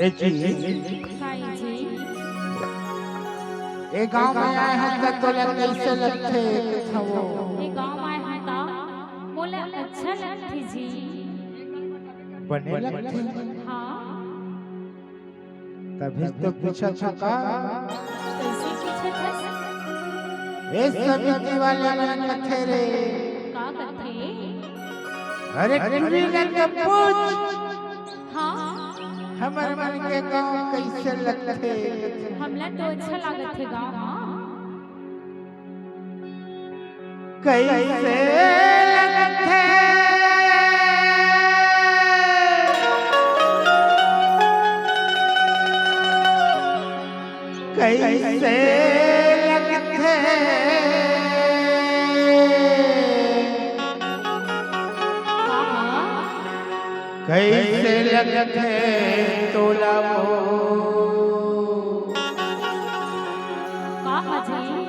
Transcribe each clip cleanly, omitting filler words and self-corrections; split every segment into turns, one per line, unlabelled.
ए जी
साईं जी
ए गांव में आए हैं तक तो कैसे लगते वो
ये गांव आए हैं ता मोला अच्छा लगती जी।
बने लगते
हाँ
तभी तो पूछा छका
कैसे पीछे था
ए समिति वाले मन कथे रे
का कथे।
अरे टीवी लगे पूछ
हाँ
हमर मन के गांव कैसे लगते
हमला तो अच्छा लागत है गांव। हाँ
कैसे लगते कैसे लगते कैसे लगते तोला वो
कहा जी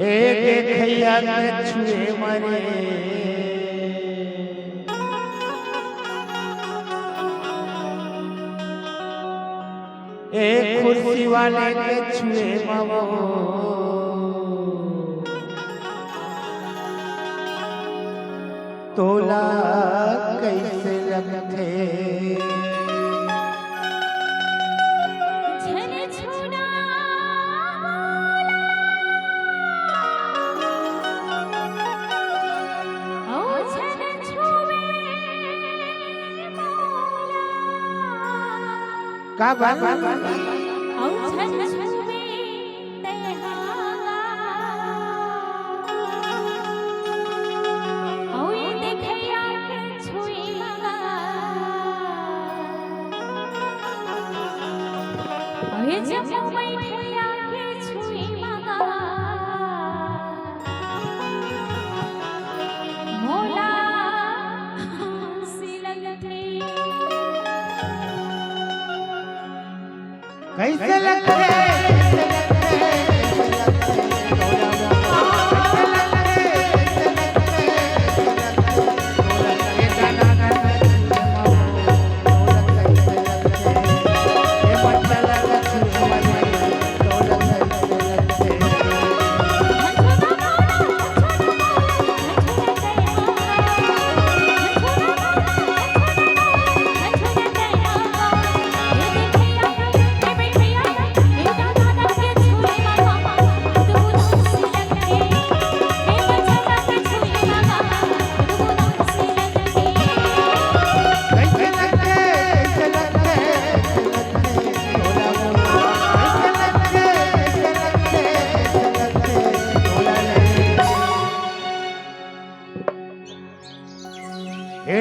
एक खैया के छुए मरे एक कुर्सी वाले के छुए मवो तोला कैसे लगते
झन छुना बोला ओ झन छुवे बोला
का बात
औ झन छुवे तेहागा औ ये देखैया के छुई मगा औ ये जब बैठैया के छुई मगा मोला हंसी लगती
कैसे लगते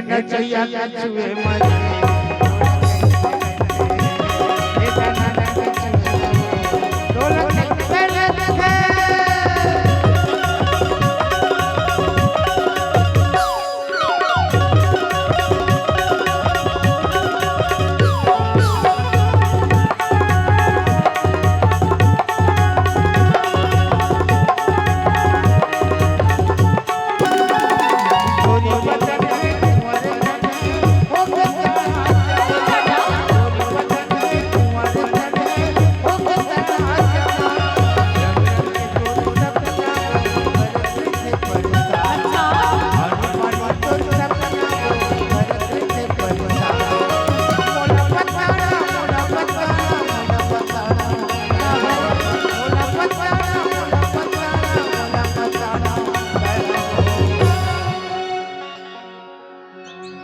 नचैया छुए मरे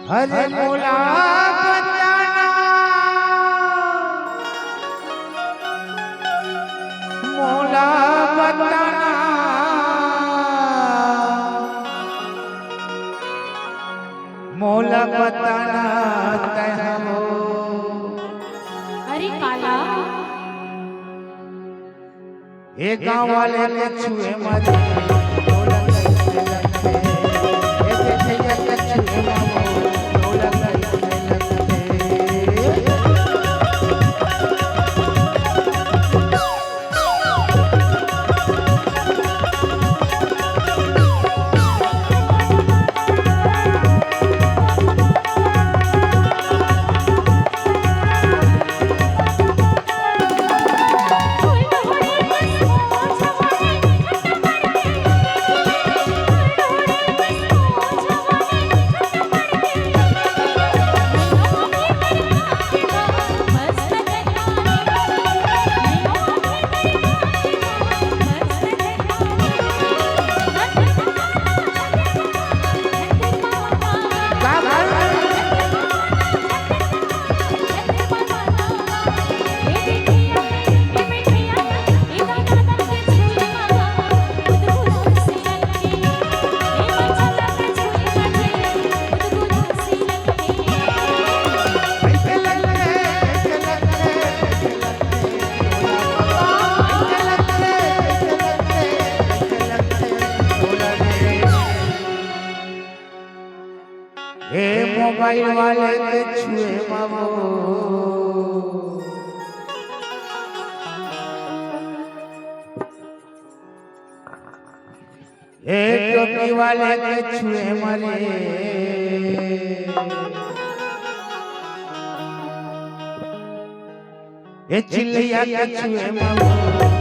हरे मोला बताना मोला बताना मोला बताना तय हो
अरे काला
ये गांव वाले के छुए मरे तोला कैसे लगते ये देखैया के छुए मरे तोला कैसे लगते मोबाइल वाले के छुए मामो ए टोपी वाले के छुए मारे ए चिल्लिया के छुए मामो